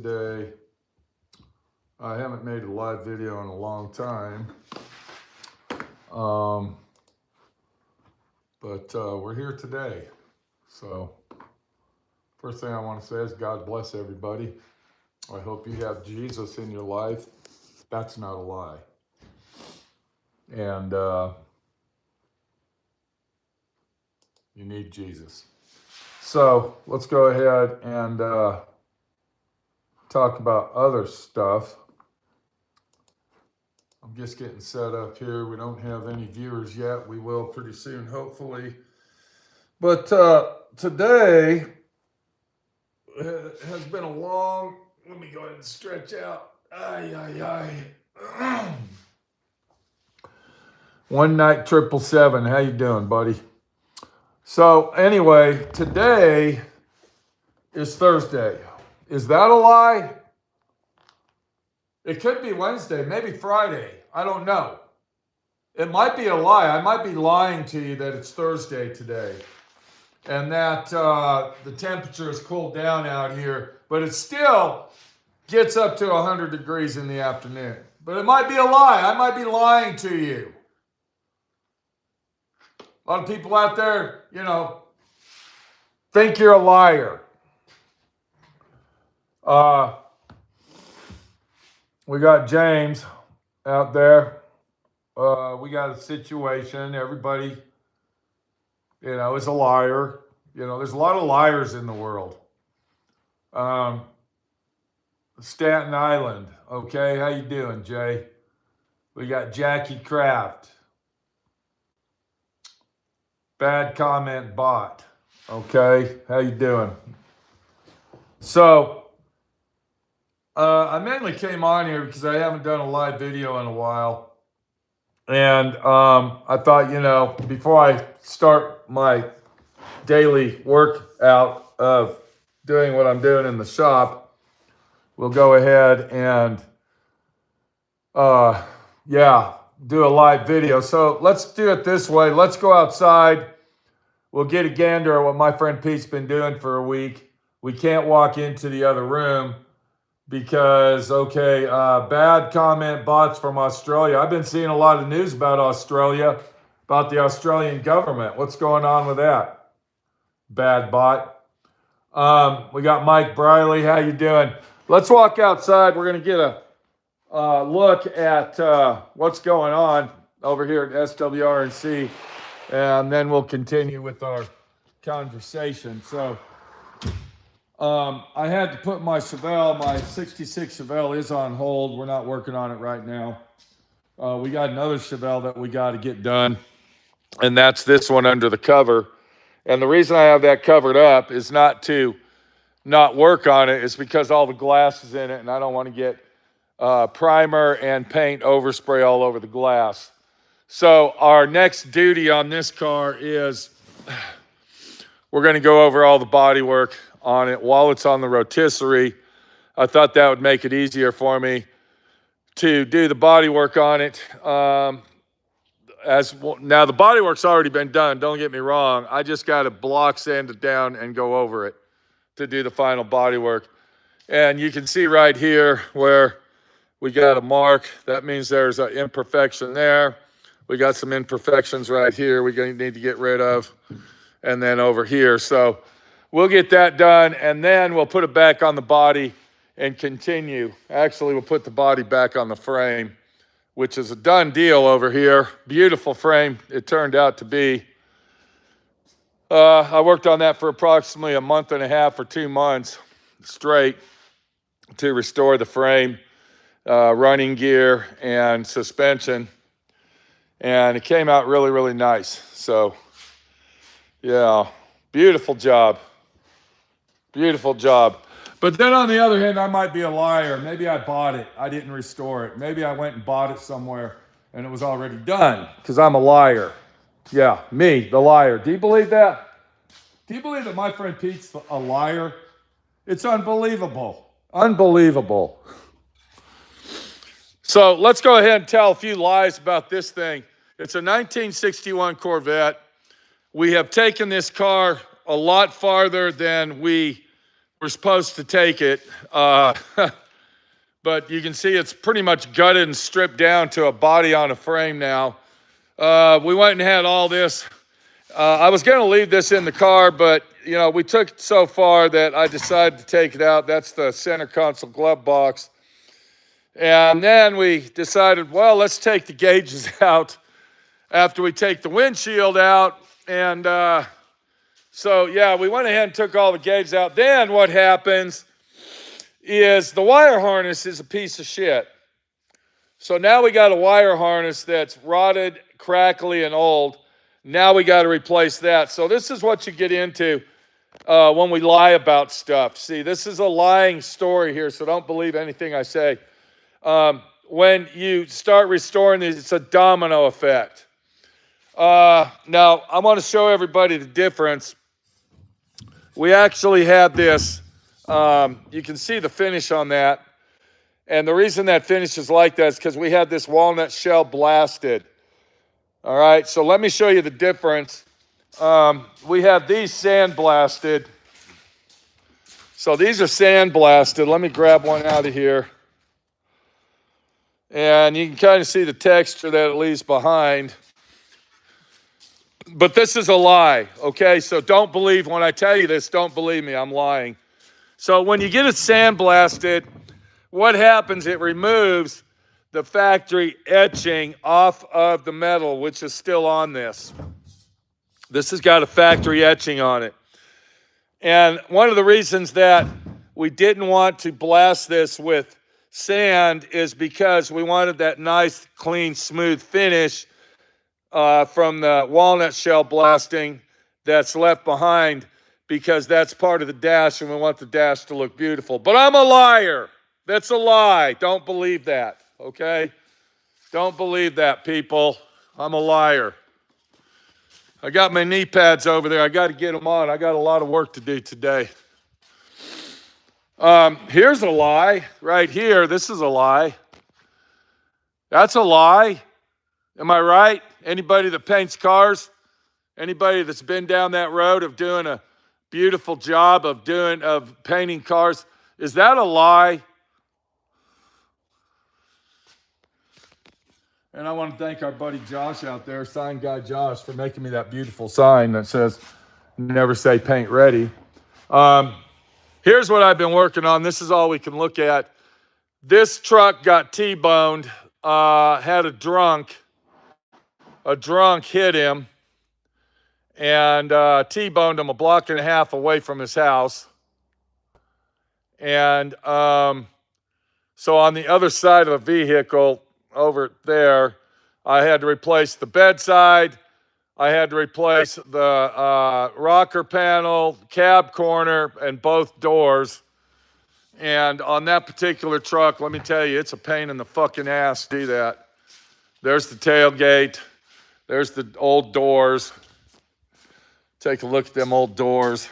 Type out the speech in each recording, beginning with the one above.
Today. I haven't made a live video in a long time. But we're here today. So first thing I want to say is God bless everybody. I hope you have Jesus in your life. That's not a lie. And you need Jesus. So let's go ahead and talk about other stuff. I'm just getting set up here. We don't have any viewers yet. We will pretty soon, hopefully. But today has been a long, let me go ahead and stretch out. Ay, ay, ay. One night 777. How you doing, buddy? So anyway, today is Thursday. Is that a lie? It could be Wednesday, maybe Friday. I don't know. It might be a lie. I might be lying to you that it's Thursday today and that the temperature has cooled down out here, but it still gets up to 100 degrees in the afternoon. But it might be a lie. I might be lying to you. A lot of people out there, think you're a liar. We got James out there. We got a situation. Everybody, is a liar. There's a lot of liars in the world. Staten Island. Okay, how you doing, Jay? We got Jackie Kraft. Bad comment bot. Okay, how you doing? So, I mainly came on here because I haven't done a live video in a while. And I thought, before I start my daily workout of doing what I'm doing in the shop, we'll go ahead and, do a live video. So let's do it this way. Let's go outside. We'll get a gander at what my friend Pete's been doing for a week. We can't walk into the other room because, bad comment bots from Australia. I've been seeing a lot of news about Australia, about the Australian government. What's going on with that? Bad bot. We got Mike Briley. How you doing? Let's walk outside. We're going to get a look at what's going on over here at SWRNC, and then we'll continue with our conversation. So I had to put my Chevelle, my 66 Chevelle is on hold. We're not working on it right now. We got another Chevelle that we got to get done, and that's this one under the cover. And the reason I have that covered up is not to not work on it. It's because all the glass is in it, and I don't want to get primer and paint overspray all over the glass. So our next duty on this car is we're going to go over all the body work on it while it's on the rotisserie. I thought that would make it easier for me to do the body work on it. Now the body work's already been done, don't get me wrong. I just got to block sand it down and go over it to do the final body work. And you can see right here where we got a mark. That means there's an imperfection there. We got some imperfections right here we're going to need to get rid of. And then over here. So we'll get that done, and then we'll put it back on the body and continue. Actually, we'll put the body back on the frame, which is a done deal over here. Beautiful frame it turned out to be. I worked on that for approximately a month and a half or 2 months straight to restore the frame, running gear, and suspension. And it came out really, really nice. So, yeah, beautiful job. Beautiful job. But then on the other hand, I might be a liar. Maybe I bought it. I didn't restore it. Maybe I went and bought it somewhere and it was already done because I'm a liar. Yeah, me, the liar. Do you believe that? Do you believe that my friend Pete's a liar? It's unbelievable. Unbelievable. So let's go ahead and tell a few lies about this thing. It's a 1961 Corvette. We have taken this car a lot farther than we we're supposed to take it. But you can see it's pretty much gutted and stripped down to a body on a frame now. We went and had all this. I was going to leave this in the car, but, you know, we took it so far that I decided to take it out. That's the center console glove box. And then we decided, well, let's take the gauges out after we take the windshield out. And so, yeah, we went ahead and took all the gauges out. Then what happens is the wire harness is a piece of shit. So now we got a wire harness that's rotted, crackly, and old. Now we got to replace that. So this is what you get into when we lie about stuff. See, this is a lying story here, so don't believe anything I say. When you start restoring these, it's a domino effect. Now, I want to show everybody the difference. We actually had this. You can see the finish on that. And the reason that finish is like that is because we had this walnut shell blasted. All right, so let me show you the difference. We have these sandblasted. So these are sandblasted. Let me grab one out of here. And you can kind of see the texture that it leaves behind. But this is a lie, okay? So don't believe when I tell you this, don't believe me, I'm lying. So when you get it sandblasted, what happens, it removes the factory etching off of the metal, which is still on this. This has got a factory etching on it. And one of the reasons that we didn't want to blast this with sand is because we wanted that nice, clean, smooth finish from the walnut shell blasting that's left behind, because that's part of the dash and we want the dash to look beautiful. But I'm a liar. That's a lie. Don't believe that, okay? Don't believe that, people. I'm a liar. I got my knee pads over there. I got to get them on. I got a lot of work to do today. Here's a lie right here. This is a lie. That's a lie. Am I right? Anybody that paints cars? Anybody that's been down that road of doing a beautiful job of painting cars? Is that a lie? And I want to thank our buddy Josh out there, sign guy Josh, for making me that beautiful sign that says, never say paint ready. Here's what I've been working on. This is all we can look at. This truck got T-boned, had a drunk hit him and T-boned him a block and a half away from his house. And so on the other side of the vehicle, over there, I had to replace the bedside. I had to replace the rocker panel, cab corner, and both doors. And on that particular truck, let me tell you, it's a pain in the fucking ass to do that. There's the tailgate. There's the old doors. Take a look at them old doors.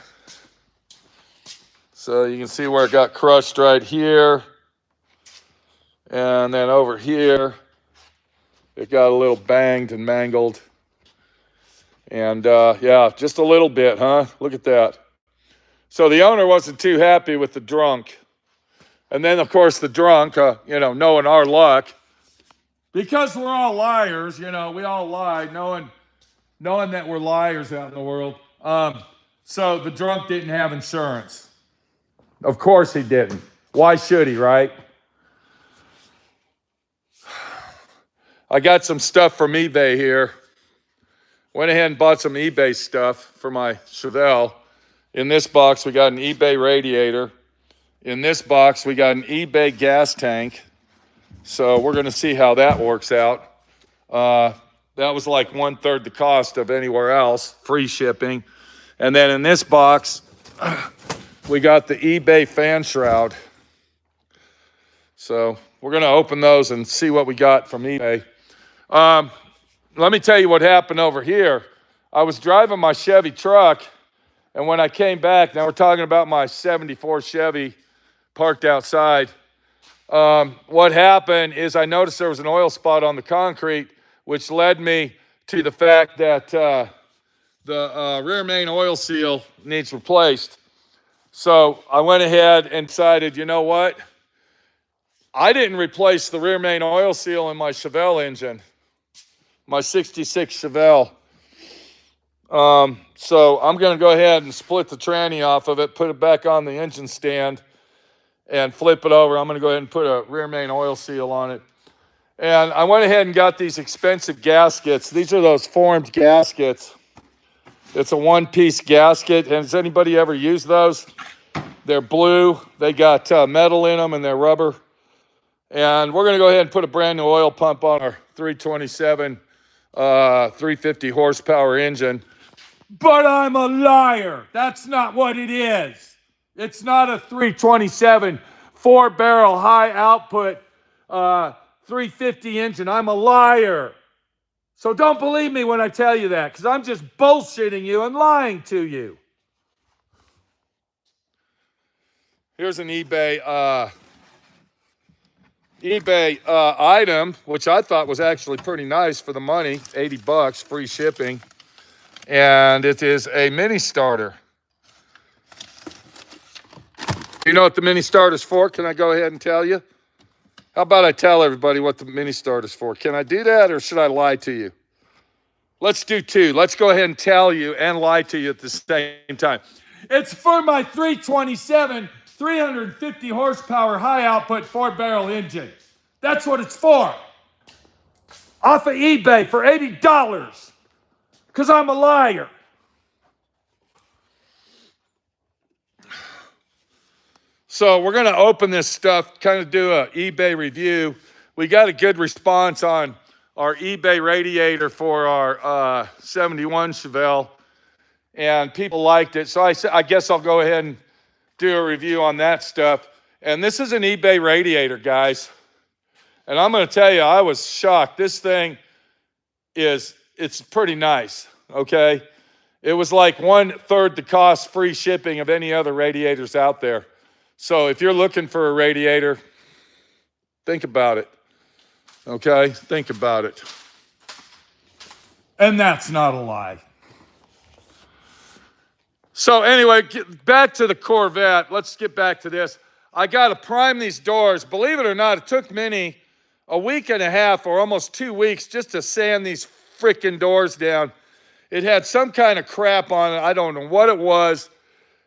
So you can see where it got crushed right here. And then over here, it got a little banged and mangled. And yeah, just a little bit, huh? Look at that. So the owner wasn't too happy with the drunk. And then, of course, the drunk, knowing our luck, because we're all liars, we all lie, knowing that we're liars out in the world. So the drunk didn't have insurance. Of course he didn't. Why should he, right? I got some stuff from eBay here. Went ahead and bought some eBay stuff for my Chevelle. In this box, we got an eBay radiator. In this box, we got an eBay gas tank. So we're going to see how that works out. That was like 1/3 the cost of anywhere else, free shipping. And then in this box, we got the eBay fan shroud. So we're going to open those and see what we got from eBay. Let me tell you what happened over here. I was driving my Chevy truck, and when I came back, now we're talking about my 74 Chevy parked outside. What happened is I noticed there was an oil spot on the concrete, which led me to the fact that the rear main oil seal needs replaced. So I went ahead and decided, you know what? I didn't replace the rear main oil seal in my Chevelle engine, my 66 Chevelle. So I'm going to go ahead and split the tranny off of it, put it back on the engine stand, and flip it over. I'm going to go ahead and put a rear main oil seal on it. And I went ahead and got these expensive gaskets. These are those formed gaskets. It's a one-piece gasket. And has anybody ever used those? They're blue. They got metal in them, and they're rubber. And we're going to go ahead and put a brand new oil pump on our 327 350 horsepower engine. But I'm a liar. That's not what it is. It's not a 327 4-barrel high output 350 engine. I'm a liar. So don't believe me when I tell you that, because I'm just bullshitting you and lying to you. Here's an eBay item, which I thought was actually pretty nice for the money, $80, free shipping. And it is a mini starter. You know what the mini starter's for? Can I go ahead and tell you? How about I tell everybody what the mini starter's for? Can I do that, or should I lie to you? Let's do two. Let's go ahead and tell you and lie to you at the same time. It's for my 327 350 horsepower high output 4-barrel engine. That's what it's for. Off of eBay for $80. Because I'm a liar. So we're going to open this stuff, kind of do an eBay review. We got a good response on our eBay radiator for our 71 Chevelle, and people liked it. So I guess I'll go ahead and do a review on that stuff. And this is an eBay radiator, guys. And I'm going to tell you, I was shocked. This thing it's pretty nice, okay? It was like 1/3 the cost, free shipping of any other radiators out there. So if you're looking for a radiator, think about it, okay? Think about it. And that's not a lie. So anyway, back to the Corvette. Let's get back to this. I got to prime these doors. Believe it or not, it took Minnie a week and a half or almost 2 weeks just to sand these freaking doors down. It had some kind of crap on it. I don't know what it was,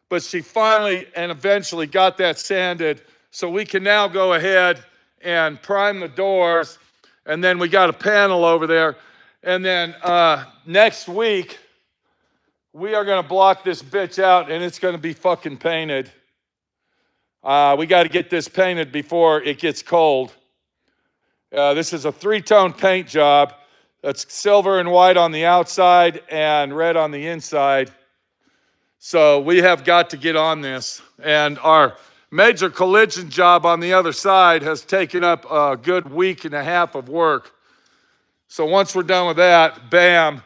but she finally and eventually got that sanded, so we can now go ahead and prime the doors. And then we got a panel over there. And then next week, we are going to block this bitch out, and it's going to be fucking painted. We got to get this painted before it gets cold. This is a 3-tone paint job. That's silver and white on the outside and red on the inside. So we have got to get on this. And our major collision job on the other side has taken up a good week and a half of work. So once we're done with that, bam,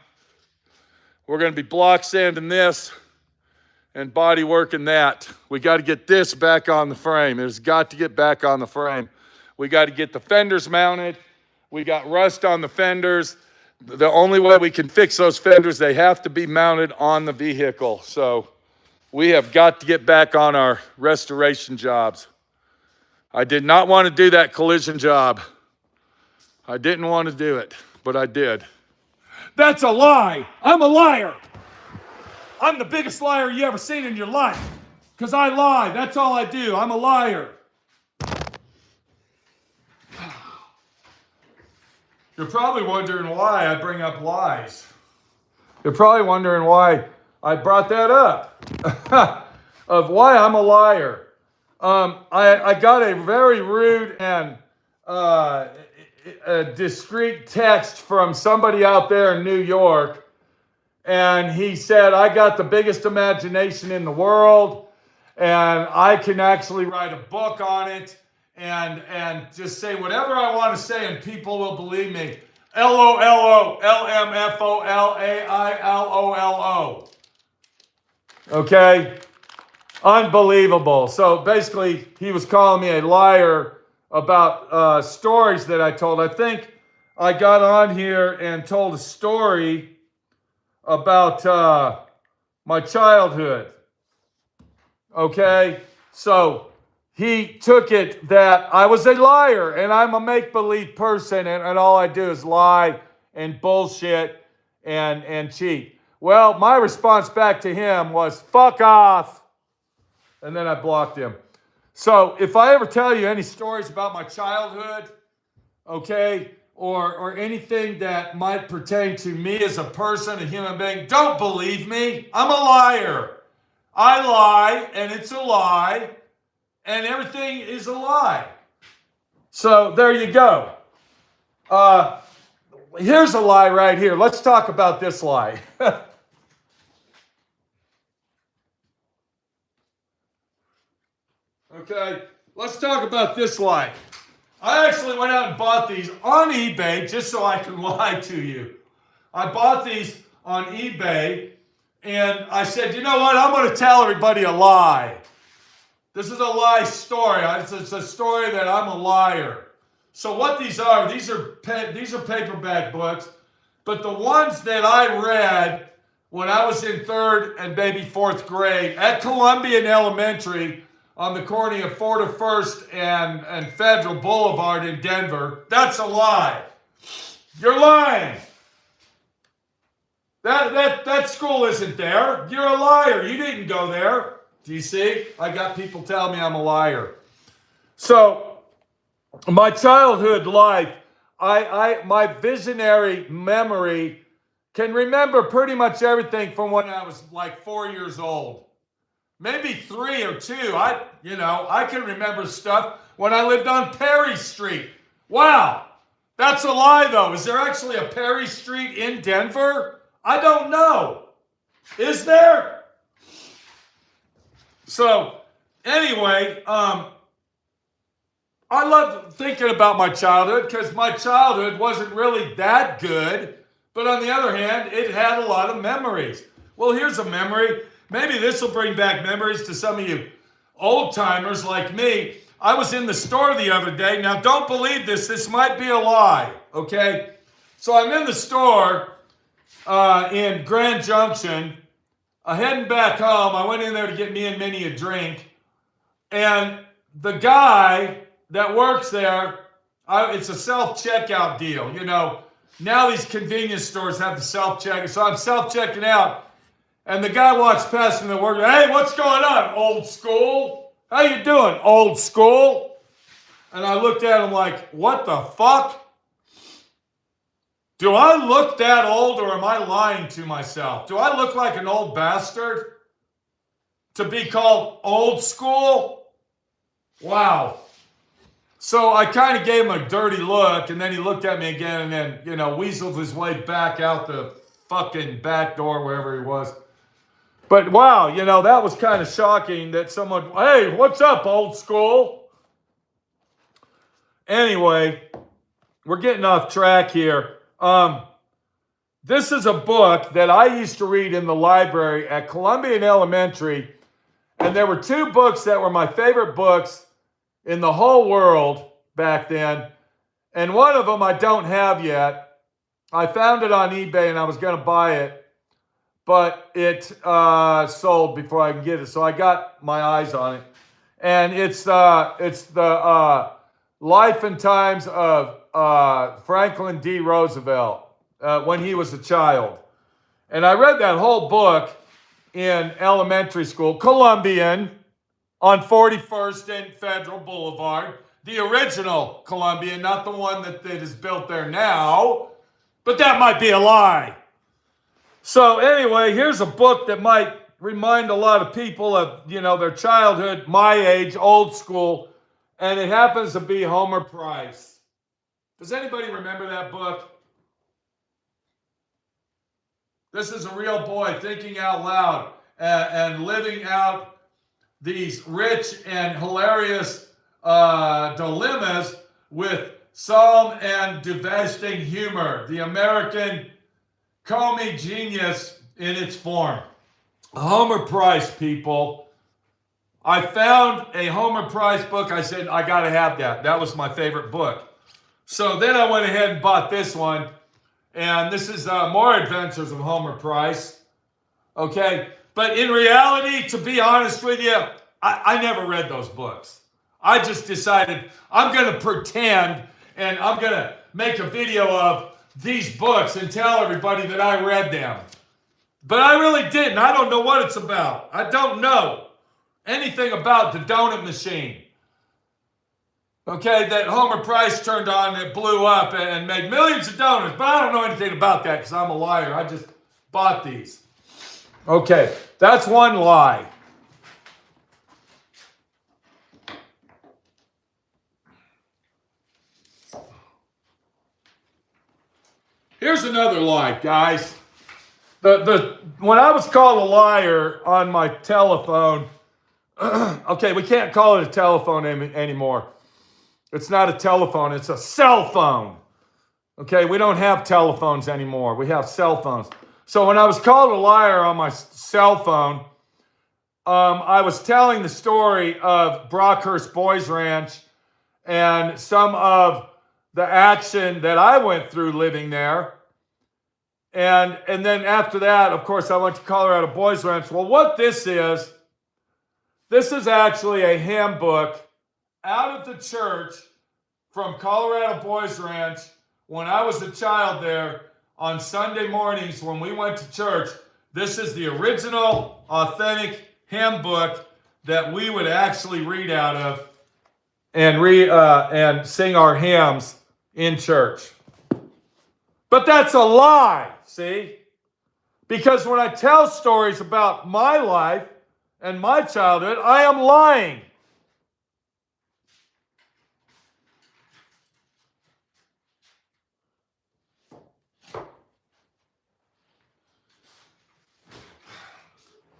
we're going to be block sanding this and body working that. We got to get this back on the frame. It's got to get back on the frame. We got to get the fenders mounted. We got rust on the fenders. The only way we can fix those fenders, they have to be mounted on the vehicle. So we have got to get back on our restoration jobs. I did not want to do that collision job. I didn't want to do it, but I did. That's a lie. I'm a liar. I'm the biggest liar you ever seen in your life. Because I lie. That's all I do. I'm a liar. You're probably wondering why I bring up lies. You're probably wondering why I brought that up. Of why I'm a liar. I got a very rude and a discreet text from somebody out there in New York. And he said, I got the biggest imagination in the world. And I can actually write a book on it. And just say whatever I want to say, and people will believe me. LOLO-LMFOLAILOLO. Okay? Unbelievable. So basically, he was calling me a liar about stories that I told. I think I got on here and told a story about my childhood. Okay? So he took it that I was a liar and I'm a make-believe person and all I do is lie and bullshit and cheat. Well, my response back to him was, fuck off. And then I blocked him. So if I ever tell you any stories about my childhood, okay, or anything that might pertain to me as a person, a human being, don't believe me. I'm a liar. I lie, and it's a lie, and everything is a lie. So there you go. Here's a lie right here. Let's talk about this lie. Okay, let's talk about this lie. I actually went out and bought these on eBay just so I can lie to you. I bought these on eBay and I said, you know what? I'm going to tell everybody a lie. This is a lie story. It's a story that I'm a liar. So what these are paperback books, but the ones that I read when I was in third and maybe fourth grade at Columbian Elementary on the corner of 41st and Federal Boulevard in Denver, that's a lie. You're lying. That school isn't there. You're a liar. You didn't go there. Do you see? I got people telling me I'm a liar. So, my childhood life, my visionary memory can remember pretty much everything from when I was like 4 years old. Maybe 3 or 2. I can remember stuff when I lived on Perry Street. Wow. That's a lie, though. Is there actually a Perry Street in Denver? I don't know. Is there? So, anyway, I love thinking about my childhood because my childhood wasn't really that good. But on the other hand, it had a lot of memories. Well, here's a memory. Maybe this will bring back memories to some of you old-timers like me. I was in the store the other day. Now, don't believe this. This might be a lie, okay? So I'm in the store in Grand Junction. Heading back home. I went in there to get me and Minnie a drink. And the guy that works there, it's a self-checkout deal. You know, now these convenience stores have the self-checkout. So I'm self-checking out. And the guy walks past me and the worker, hey, what's going on, old school? How you doing, old school? And I looked at him like, what the fuck? Do I look that old or am I lying to myself? Do I look like an old bastard to be called old school? Wow. So I kind of gave him a dirty look and then he looked at me again and then, weaseled his way back out the fucking back door wherever he was. But wow, that was kind of shocking that someone, hey, what's up, old school? Anyway, we're getting off track here. This is a book that I used to read in the library at Columbian Elementary, and there were 2 books that were my favorite books in the whole world back then, and one of them I don't have yet. I found it on eBay and I was going to buy it. But it sold before I can get it, so I got my eyes on it. And it's the Life and Times of Franklin D. Roosevelt when he was a child. And I read that whole book in elementary school, Columbian, on 41st and Federal Boulevard. The original Columbian, not the one that is built there now. But that might be a lie. So anyway, here's a book that might remind a lot of people of, their childhood, my age, old school, and it happens to be Homer Price. Does anybody remember that book? This is a real boy thinking out loud and living out these rich and hilarious dilemmas with solemn and devastating humor. The American Comey genius in its form. Homer Price, people. I found a Homer Price book. I said, I got to have that. That was my favorite book. So then I went ahead and bought this one. And this is More Adventures of Homer Price. Okay. But in reality, to be honest with you, I never read those books. I just decided I'm going to pretend and I'm going to make a video of these books and tell everybody that I read them. But I really didn't. I don't know what it's about. I don't know anything about the donut machine. Okay, that Homer Price turned on that blew up and made millions of donuts. But I don't know anything about that because I'm a liar. I just bought these. Okay, that's one lie. Here's another lie, guys. When I was called a liar on my telephone, okay, we can't call it a telephone anymore. It's not a telephone, it's a cell phone. Okay, we don't have telephones anymore. We have cell phones. So when I was called a liar on my cell phone, I was telling the story of Brockhurst Boys Ranch and some of the action that I went through living there. And then after that, of course, I went to Colorado Boys Ranch. Well, what this is actually a hymn book out of the church from Colorado Boys Ranch when I was a child there on Sunday mornings when we went to church. This is the original, authentic hymn book that we would actually read out of and sing our hymns in church. But that's a lie, see? Because when I tell stories about my life and my childhood, I am lying.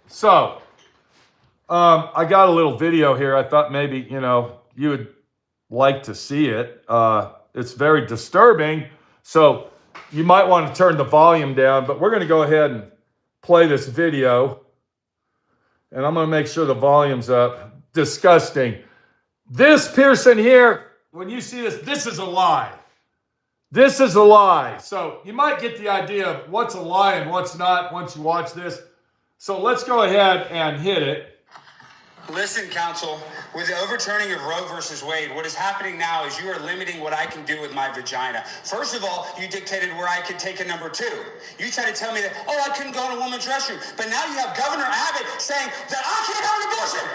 So, I got a little video here. I thought maybe, you would like to see it. It's very disturbing. So you might want to turn the volume down, but we're going to go ahead and play this video. And I'm going to make sure the volume's up. Disgusting. This Pearson here, when you see this, this is a lie. This is a lie. So you might get the idea of what's a lie and what's not once you watch this. So let's go ahead and hit it. Listen, counsel, with the overturning of Roe versus Wade, what is happening now is you are limiting what I can do with my vagina. First of all, you dictated where I could take a number 2. You tried to tell me that, I couldn't go in a woman's restroom. But now you have Governor Abbott saying that I can't have an abortion.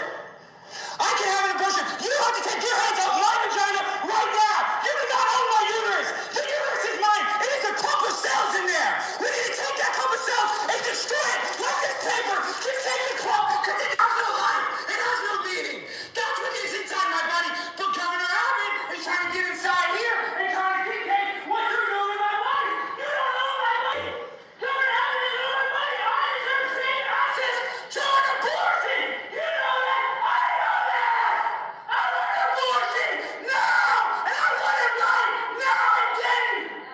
I can have an abortion. You have to take your hands off my vagina right now. You do not own my uterus. The uterus is mine. It is a clump of cells in there. We need to take that clump of cells and destroy it like this paper. Just take the clump because it has no life. It has no meaning. That's what is inside my body. But Governor Abbott is trying to get inside here and trying to dictate what you're doing with my body. You don't own my body. Governor Abbott is on my body. I deserve the same access to an abortion. You know that. I know that. I want an abortion now. And I want it right now. I'm getting.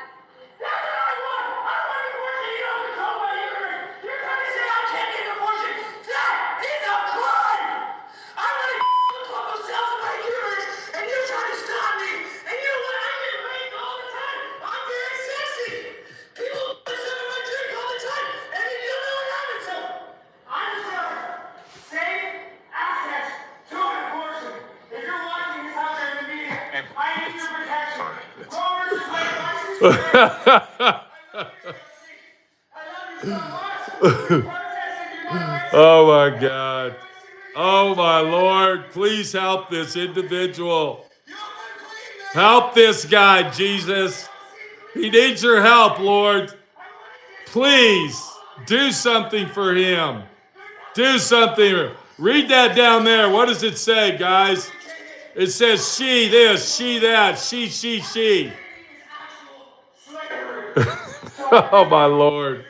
That's what I want. I don't want an abortion. You don't control my uterus. You're trying to say I can't get an abortion. That is a crime. I want to the clump of cells in my uterus, and you're trying to stop me. And you know what? I get raped all the time. I'm very sexy. People listen to my drink all the time, and then you know what happens. So I deserve safe access to an abortion. If you're watching this out there in the media, I need your protection. Roe versus Wade, my sister. I love you so much. You're protesting, you're not arresting. Oh my God. Oh my Lord. Please help this individual. Help this guy, Jesus. He needs your help, Lord. Please do something for him. Do something. Read that down there. What does it say, guys? It says she this, she that, she. Oh my Lord.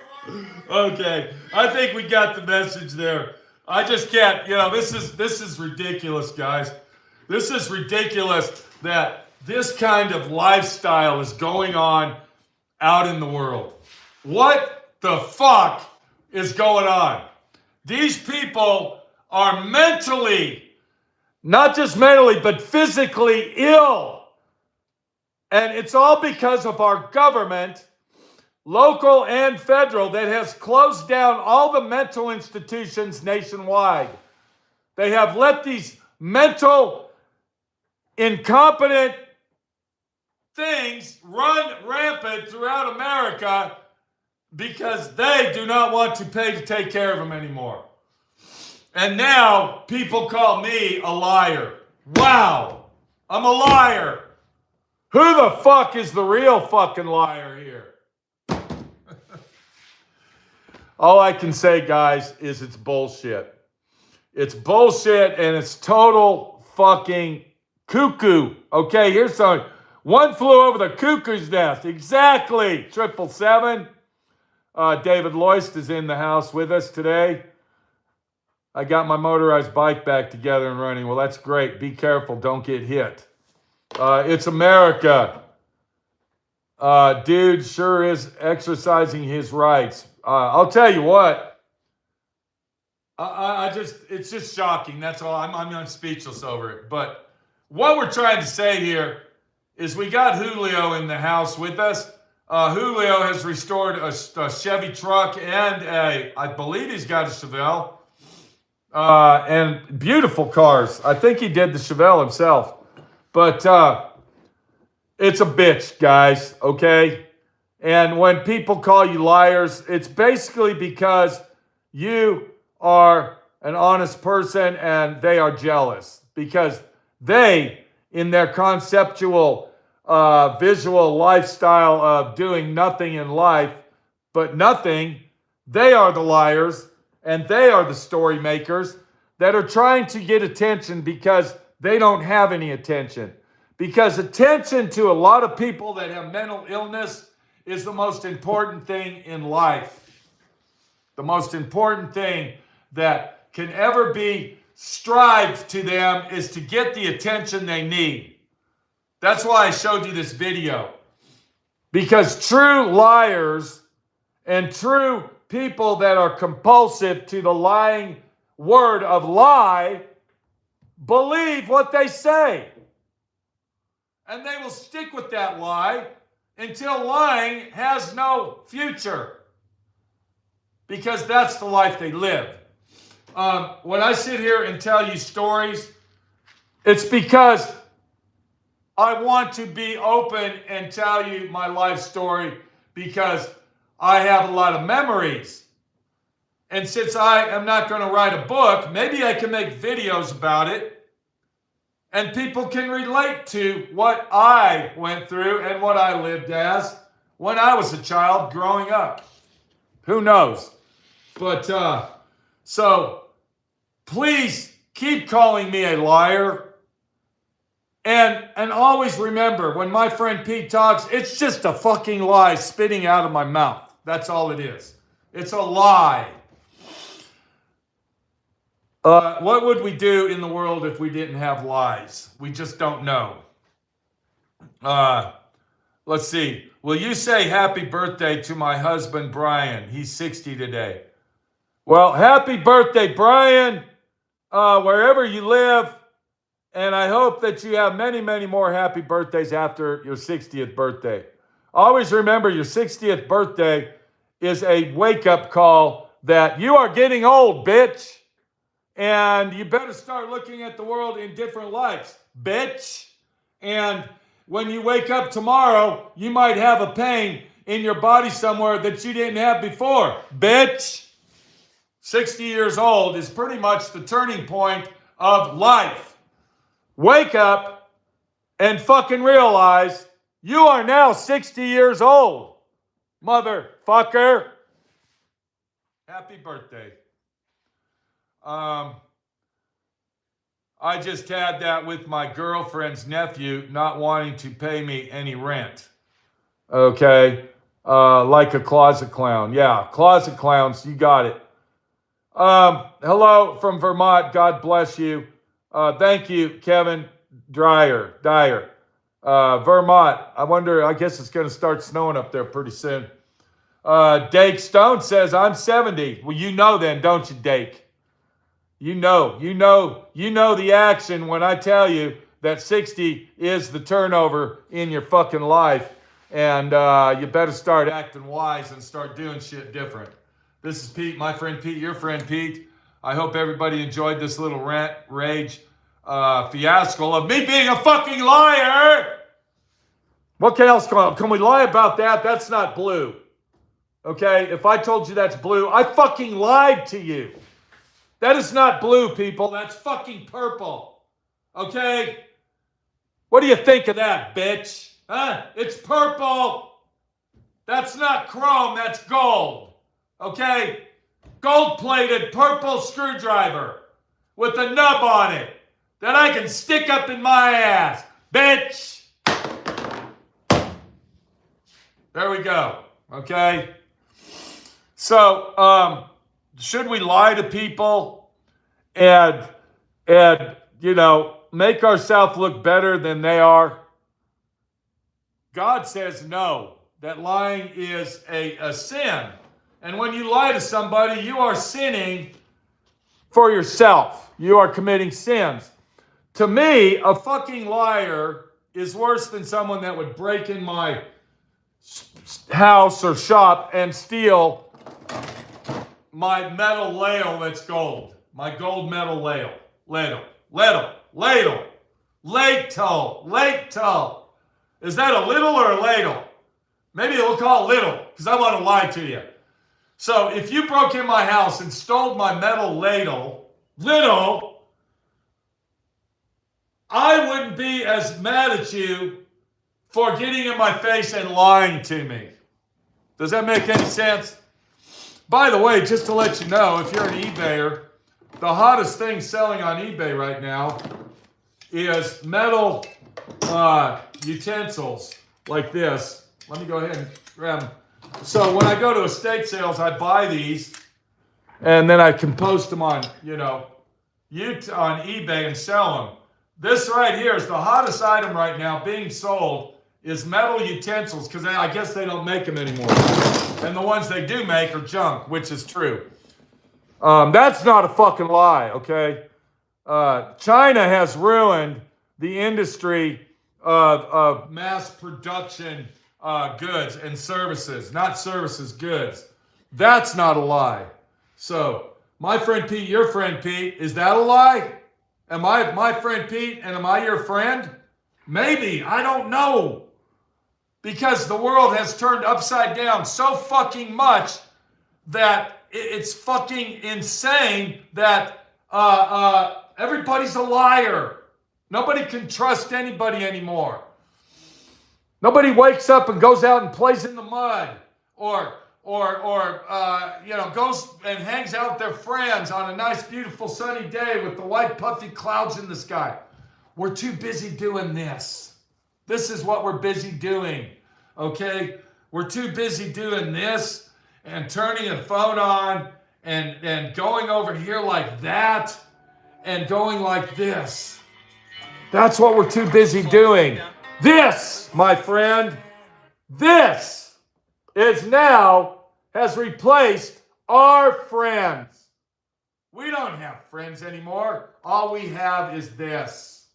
Okay, I think we got the message there. I just can't, this is ridiculous, guys. This is ridiculous that this kind of lifestyle is going on out in the world. What the fuck is going on? These people are mentally, not just mentally, but physically ill. And it's all because of our government, local and federal, that has closed down all the mental institutions nationwide. They have let these mental, incompetent things run rampant throughout America because they do not want to pay to take care of them anymore. And now people call me a liar. Wow, I'm a liar. Who the fuck is the real fucking liar here? All I can say, guys, is it's bullshit. It's bullshit and it's total fucking cuckoo. Okay, here's something. One flew over the cuckoo's nest. Exactly. 777. David Loist is in the house with us today. I got my motorized bike back together and running. Well, that's great. Be careful. Don't get hit. It's America. Dude sure is exercising his rights. I'll tell you what. It's just shocking. That's all. I'm speechless over it. But what we're trying to say here is we got Julio in the house with us. Julio has restored a Chevy truck and I believe he's got a Chevelle. And beautiful cars. I think he did the Chevelle himself. But it's a bitch, guys, okay? And when people call you liars, it's basically because you are an honest person and they are jealous. Because they, in their conceptual, visual lifestyle of doing nothing in life but nothing, they are the liars and they are the story makers that are trying to get attention because they don't have any attention. Because attention to a lot of people that have mental illness is the most important thing in life. The most important thing that can ever be strived to them is to get the attention they need. That's why I showed you this video. Because true liars and true people that are compulsive to the lying word of lie believe what they say. And they will stick with that lie until lying has no future. Because that's the life they live. When I sit here and tell you stories, it's because I want to be open and tell you my life story because I have a lot of memories. And since I am not going to write a book, maybe I can make videos about it. And people can relate to what I went through and what I lived as when I was a child growing up. Who knows? But, so, please keep calling me a liar. And always remember, when my friend Pete talks, it's just a fucking lie spitting out of my mouth. That's all it is. It's a lie. What would we do in the world if we didn't have lies? We just don't know. Let's see. Will you say happy birthday to my husband, Brian? He's 60 today. Well, happy birthday, Brian, wherever you live. And I hope that you have many, many more happy birthdays after your 60th birthday. Always remember your 60th birthday is a wake-up call that you are getting old, bitch. And you better start looking at the world in different lights, bitch. And when you wake up tomorrow, you might have a pain in your body somewhere that you didn't have before, bitch. 60 years old is pretty much the turning point of life. Wake up and fucking realize you are now 60 years old, motherfucker. Happy birthday. I just had that with my girlfriend's nephew not wanting to pay me any rent. Okay? Like a closet clown. Yeah, closet clowns, you got it. Hello from Vermont. God bless you. Thank you, Kevin Dyer. Vermont. I guess it's going to start snowing up there pretty soon. Dake Stone says, I'm 70. Well, you know then, don't you, Dake? You know the action when I tell you that 60 is the turnover in your fucking life. And you better start acting wise and start doing shit different. This is Pete, my friend Pete, your friend Pete. I hope everybody enjoyed this little rant, rage, fiasco of me being a fucking liar. What else can we lie about that? That's not blue. Okay? If I told you that's blue, I fucking lied to you. That is not blue, people. That's fucking purple. Okay? What do you think of that, bitch? Huh? It's purple. That's not chrome, that's gold. Okay? Gold-plated purple screwdriver with a nub on it that I can stick up in my ass. Bitch! There we go. Okay? So, should we lie to people and make ourselves look better than they are? God says no, that lying is a sin. And when you lie to somebody, you are sinning for yourself. You are committing sins. To me, a fucking liar is worse than someone that would break in my house or shop and steal my metal ladle that's gold. My gold metal ladle. Ladle. Is that a little or a ladle? Maybe we'll call it little, because I want to lie to you. So if you broke in my house and stole my metal ladle, little, I wouldn't be as mad at you for getting in my face and lying to me. Does that make any sense? By the way, just to let you know, if you're an eBayer, the hottest thing selling on eBay right now is metal utensils like this. Let me go ahead and grab them. So when I go to estate sales, I buy these, and then I can post them on, on eBay and sell them. This right here is the hottest item right now being sold is metal utensils, because I guess they don't make them anymore. And the ones they do make are junk, which is true. That's not a fucking lie, okay? China has ruined the industry of mass production goods and services, not services, goods. That's not a lie. So, my friend Pete, your friend Pete, is that a lie? Am I my friend Pete and am I your friend? Maybe, I don't know. Because the world has turned upside down so fucking much that it's fucking insane that everybody's a liar. Nobody can trust anybody anymore. Nobody wakes up and goes out and plays in the mud or goes and hangs out with their friends on a nice, beautiful, sunny day with the white, puffy clouds in the sky. We're too busy doing this. This is what we're busy doing, okay? We're too busy doing this and turning a phone on and going over here like that and going like this. That's what we're too busy doing. This, my friend, this has replaced our friends. We don't have friends anymore. All we have is this.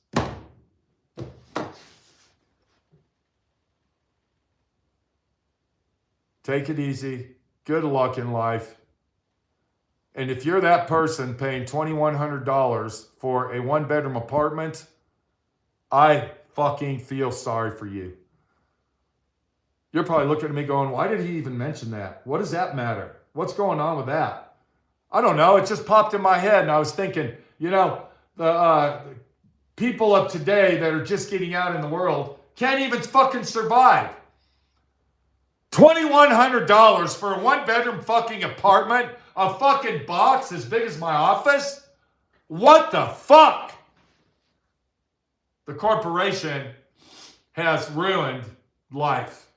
Take it easy. Good luck in life. And if you're that person paying $2,100 for a one-bedroom apartment, I fucking feel sorry for you. You're probably looking at me going, why did he even mention that? What does that matter? What's going on with that? I don't know. It just popped in my head and I was thinking, the people of today that are just getting out in the world can't even fucking survive. $2,100 for a one-bedroom fucking apartment, a fucking box as big as my office? What the fuck? The corporation has ruined life.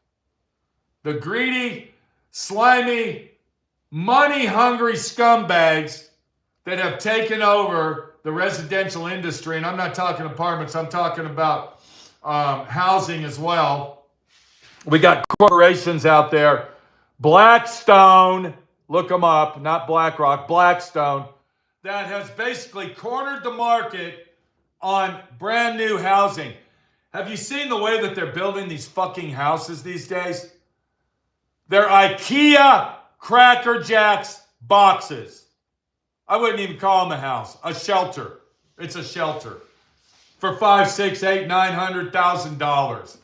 The greedy, slimy, money-hungry scumbags that have taken over the residential industry, and I'm not talking apartments, I'm talking about housing as well. We got corporations out there. Blackstone, look them up, not BlackRock, Blackstone, that has basically cornered the market on brand new housing. Have you seen the way that they're building these fucking houses these days? They're IKEA Cracker Jacks boxes. I wouldn't even call them a house, a shelter. It's a shelter for $500,000, $600,000, $800,000, $900,000.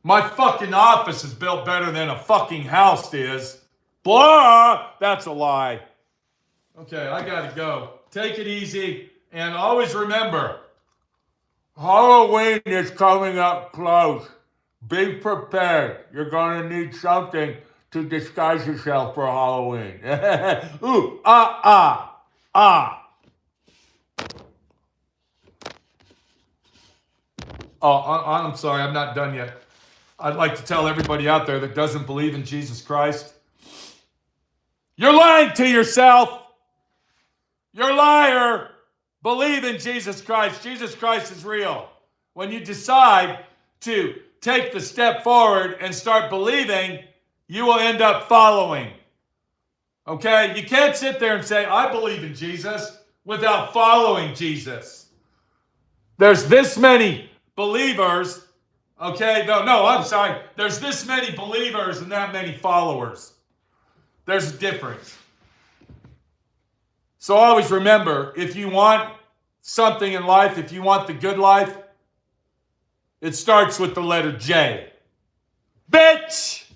My fucking office is built better than a fucking house is. Blah! That's a lie. Okay, I gotta go. Take it easy, and always remember, Halloween is coming up close. Be prepared. You're gonna need something to disguise yourself for Halloween. Ooh, ah, ah, ah. Oh, I'm sorry, I'm not done yet. I'd like to tell everybody out there that doesn't believe in Jesus Christ, you're lying to yourself. You're a liar. Believe in Jesus Christ. Jesus Christ is real. When you decide to take the step forward and start believing, you will end up following. Okay? You can't sit there and say, I believe in Jesus, without following Jesus. There's this many believers. Okay? No, I'm sorry. There's this many believers and that many followers. There's a difference. So always remember, if you want something in life, if you want the good life, it starts with the letter J. Bitch!